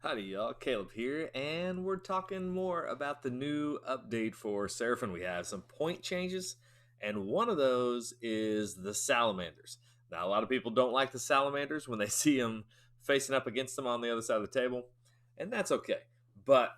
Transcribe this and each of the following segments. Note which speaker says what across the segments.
Speaker 1: Howdy y'all, Caleb here, and we're talking more about the new update for Seraphim. We have some point changes, and one of those is the Salamanders. Now, a lot of people don't like the Salamanders when they see them facing up against them on the other side of the table, and that's okay. But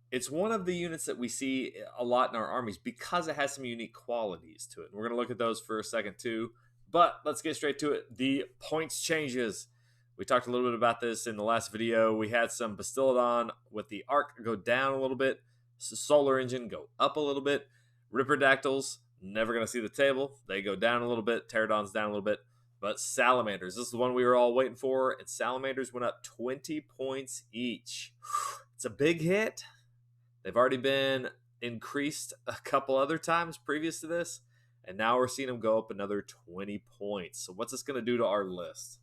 Speaker 1: it's one of the units that we see a lot in our armies because it has some unique qualities to it. And we're going to look at those for a second too. But let's get straight to it. The points changes. We talked a little bit about this in the last video. We had some Bastiladon with the arc go down a little bit, Solar Engine go up a little bit, Ripperdactyls never going to see the table. They go down a little bit, Pterodons down a little bit. But Salamanders, this is the one we were all waiting for, and Salamanders went up 20 points each. It's a big hit. They've already been increased a couple other times previous to this, and now we're seeing them go up another 20 points. So what's this going to do to our list?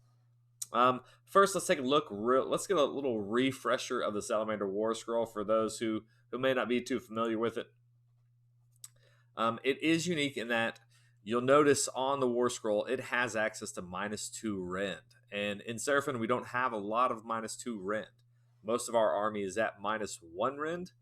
Speaker 1: First, let's take a look. Let's get a little refresher of the Salamander Warscroll for those who may not be too familiar with it. It is unique in that you'll notice on the Warscroll it has access to -2 rend, and in Seraphim we don't have a lot of -2 rend. Most of our army is at -1 rend.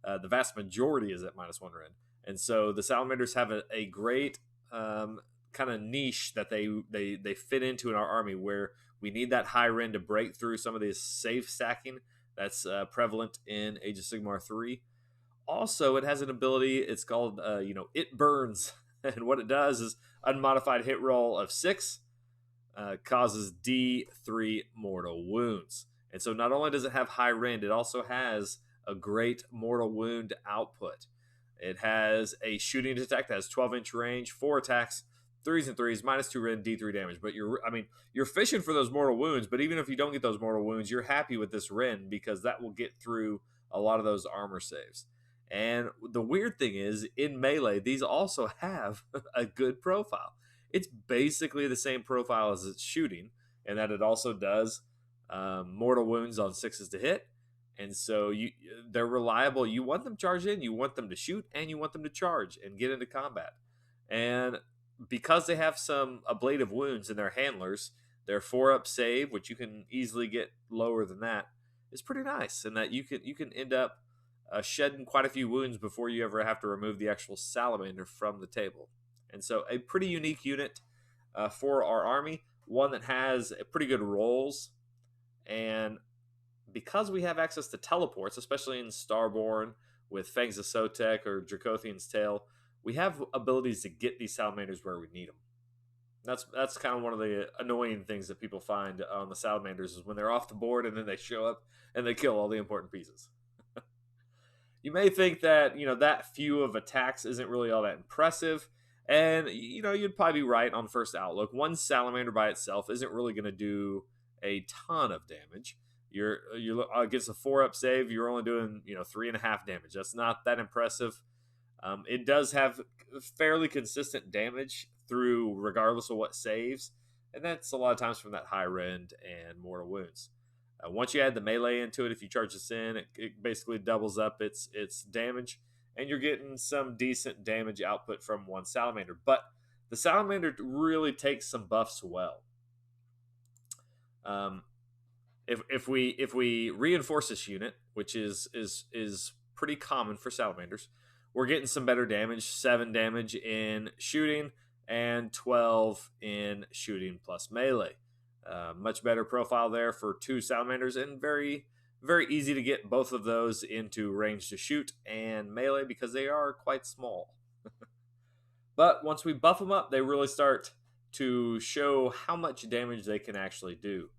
Speaker 1: The vast majority is at -1 rend, and so the Salamanders have a great kind of niche that they fit into in our army where we need that high rend to break through some of this safe stacking that's prevalent in Age of Sigmar 3. Also, it has an ability. It's called it burns, and what it does is unmodified hit roll of 6 causes D3 mortal wounds. And so not only does it have high rend, it also has a great mortal wound output. It has a shooting attack that has 12-inch range, 4 attacks, 3s and 3s, -2 rend, D3 damage. But you're fishing for those mortal wounds. But even if you don't get those mortal wounds, you're happy with this rend because that will get through a lot of those armor saves. And the weird thing is, in melee, these also have a good profile. It's basically the same profile as its shooting, and that it also does mortal wounds on 6s to hit. And so they're reliable. You want them charged in, you want them to shoot, and you want them to charge and get into combat. And because they have some ablative wounds in their handlers, their 4-up save, which you can easily get lower than that, is pretty nice. And that you can end up shedding quite a few wounds before you ever have to remove the actual Salamander from the table. And so a pretty unique unit for our army, one that has pretty good rolls. And because we have access to teleports, especially in Starborn with Fangs of Sotek or Dracothian's Tail, we have abilities to get these Salamanders where we need them. That's kind of one of the annoying things that people find on the Salamanders is when they're off the board and then they show up and they kill all the important pieces. You may think that that few of attacks isn't really all that impressive, and you'd probably be right on first outlook. One Salamander by itself isn't really going to do a ton of damage. You're against a 4-up save, you're only doing 3.5 damage. That's not that impressive. It does have fairly consistent damage through regardless of what saves, and that's a lot of times from that high rend and mortal wounds. Once you add the melee into it, if you charge this in, it basically doubles up its damage, and you're getting some decent damage output from one Salamander. But the Salamander really takes some buffs well. If we reinforce this unit, which is pretty common for Salamanders, we're getting some better damage. 7 damage in shooting and 12 in shooting plus melee. Much better profile there for 2 Salamanders, and very, very easy to get both of those into range to shoot and melee because they are quite small. But once we buff them up, they really start to show how much damage they can actually do.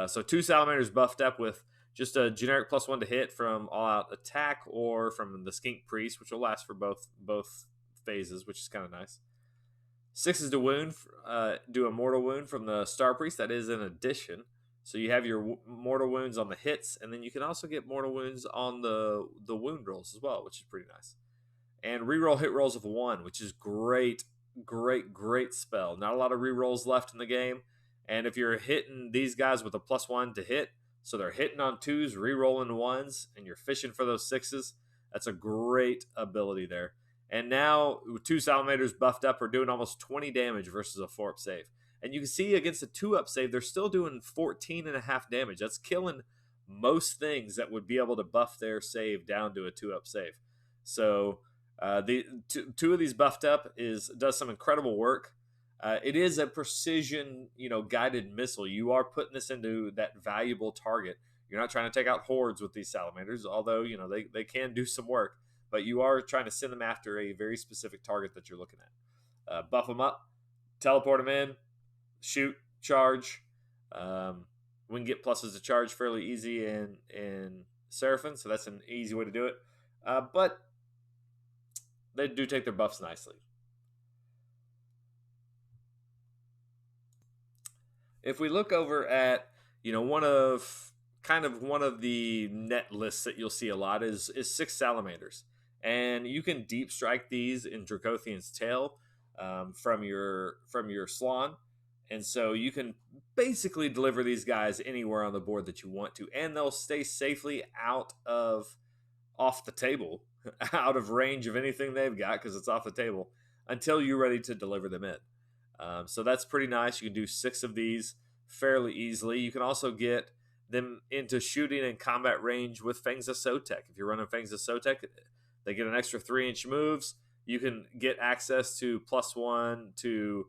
Speaker 1: So 2 Salamanders buffed up with just a generic +1 to hit from all-out attack or from the Skink Priest, which will last for both phases, which is kind of nice. 6 to wound, do a mortal wound from the Star Priest. That is an addition. So you have your mortal wounds on the hits, and then you can also get mortal wounds on the wound rolls as well, which is pretty nice. And reroll hit rolls of 1, which is great spell. Not a lot of rerolls left in the game. And if you're hitting these guys with a +1 to hit, so they're hitting on 2s, rerolling 1s, and you're fishing for those 6s, that's a great ability there. And now, with 2 Salamanders buffed up, are doing almost 20 damage versus a 4-up save. And you can see against a 2-up save, they're still doing 14.5 damage. That's killing most things that would be able to buff their save down to a 2-up save. So the two of these buffed up does some incredible work. It is a precision, guided missile. You are putting this into that valuable target. You're not trying to take out hordes with these salamanders, although they can do some work. But you are trying to send them after a very specific target that you're looking at. Buff them up, teleport them in, shoot, charge. We can get pluses to charge fairly easy in Seraphon, so that's an easy way to do it. But they do take their buffs nicely. If we look over at one of the net lists that you'll see a lot is 6 salamanders, and you can deep strike these in Dracothian's Tail from your Slon, and so you can basically deliver these guys anywhere on the board that you want to, and they'll stay safely off the table, out of range of anything they've got because it's off the table until you're ready to deliver them in. So that's pretty nice. You can do 6 of these fairly easily. You can also get them into shooting and combat range with Fangs of Sotek. If you're running Fangs of Sotek, they get an extra 3-inch moves. You can get access to +1 to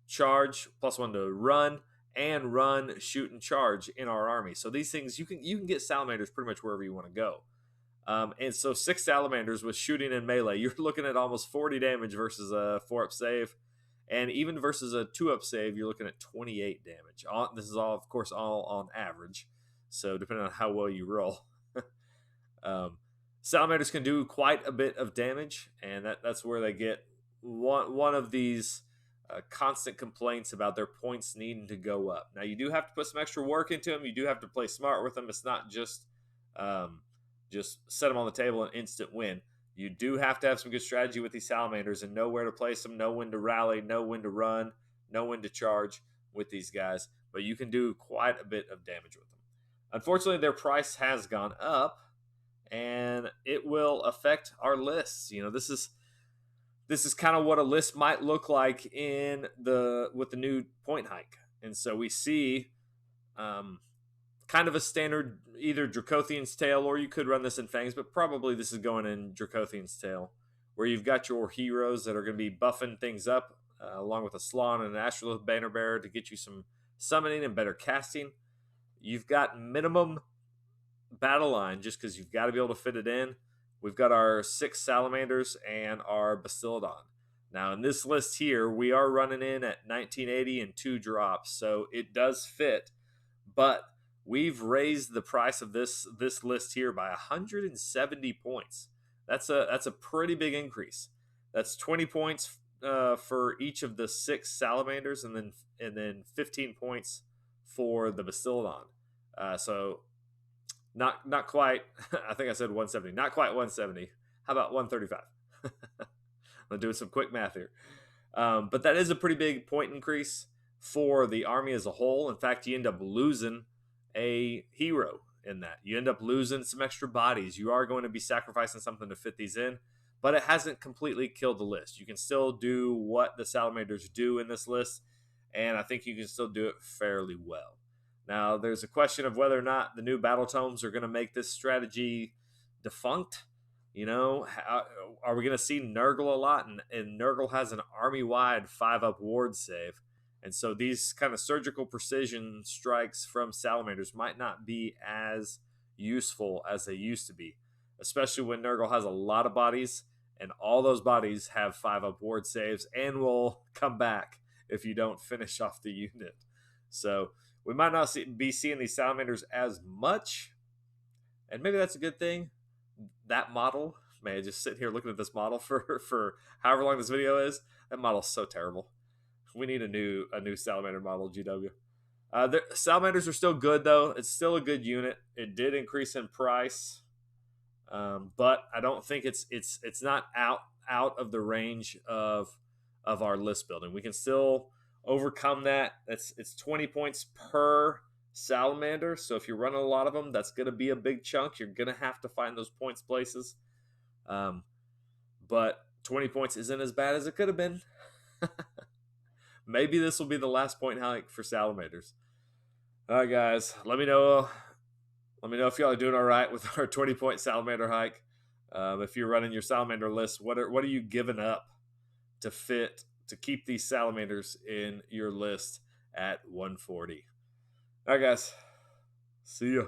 Speaker 1: charge, +1 to run, and run, shoot, and charge in our army. So these things, you can get salamanders pretty much wherever you want to go. And so 6 salamanders with shooting and melee, you're looking at almost 40 damage versus a 4-up save. And even versus a 2-up save, you're looking at 28 damage. This is all, of course, all on average. So depending on how well you roll. Salamanders can do quite a bit of damage, and that's where they get one of these constant complaints about their points needing to go up. Now, you do have to put some extra work into them. You do have to play smart with them. It's not just set them on the table and instant win. You do have to have some good strategy with these salamanders and know where to place them, know when to rally, know when to run, know when to charge with these guys. But you can do quite a bit of damage with them. Unfortunately, their price has gone up, and it will affect our lists. This is kind of what a list might look like with the new point hike. And so we see kind of a standard either Dracothian's Tail, or you could run this in Fangs, but probably this is going in Dracothian's Tail, where you've got your heroes that are going to be buffing things up, along with a Slon and an Astrolith Banner Bearer to get you some summoning and better casting. You've got minimum battle line just because you've got to be able to fit it in. We've got our 6 Salamanders and our Bastiladon. Now, in this list here, we are running in at 1980 and 2 drops, so it does fit, but we've raised the price of this list here by 170 points. That's a pretty big increase. That's 20 points for each of the 6 Salamanders, and then 15 points for the Bastiladon. So not quite. I think I said 170. Not quite 170. How about 135? I'm doing some quick math here. But that is a pretty big point increase for the army as a whole. In fact, you end up losing a hero in that. You end up losing some extra bodies. You are going to be sacrificing something to fit these in, but it hasn't completely killed the list. You can still do what the Salamanders do in this list, and I think you can still do it fairly well. Now, there's a question of whether or not the new battle tomes are going to make this strategy defunct. Are we going to see Nurgle a lot? And Nurgle has an army-wide 5-up ward save. And so these kind of surgical precision strikes from Salamanders might not be as useful as they used to be, especially when Nurgle has a lot of bodies, and all those bodies have 5-up ward saves and will come back if you don't finish off the unit. So we might not be seeing these Salamanders as much, and maybe that's a good thing. That model, man, I just sitting here looking at this model for however long this video is. That model's so terrible. We need a new Salamander model, GW. The Salamanders are still good, though. It's still a good unit. It did increase in price, but I don't think it's not out of the range of our list building. We can still overcome that. It's 20 points per Salamander. So if you're running a lot of them, that's going to be a big chunk. You're going to have to find those points places. But 20 points isn't as bad as it could have been. Maybe this will be the last point hike for Salamanders. All right, guys, let me know Let me know if y'all are doing all right with our 20-point salamander hike. If you're running your salamander list, what are you giving up to keep these salamanders in your list at 140? All right, guys. See ya.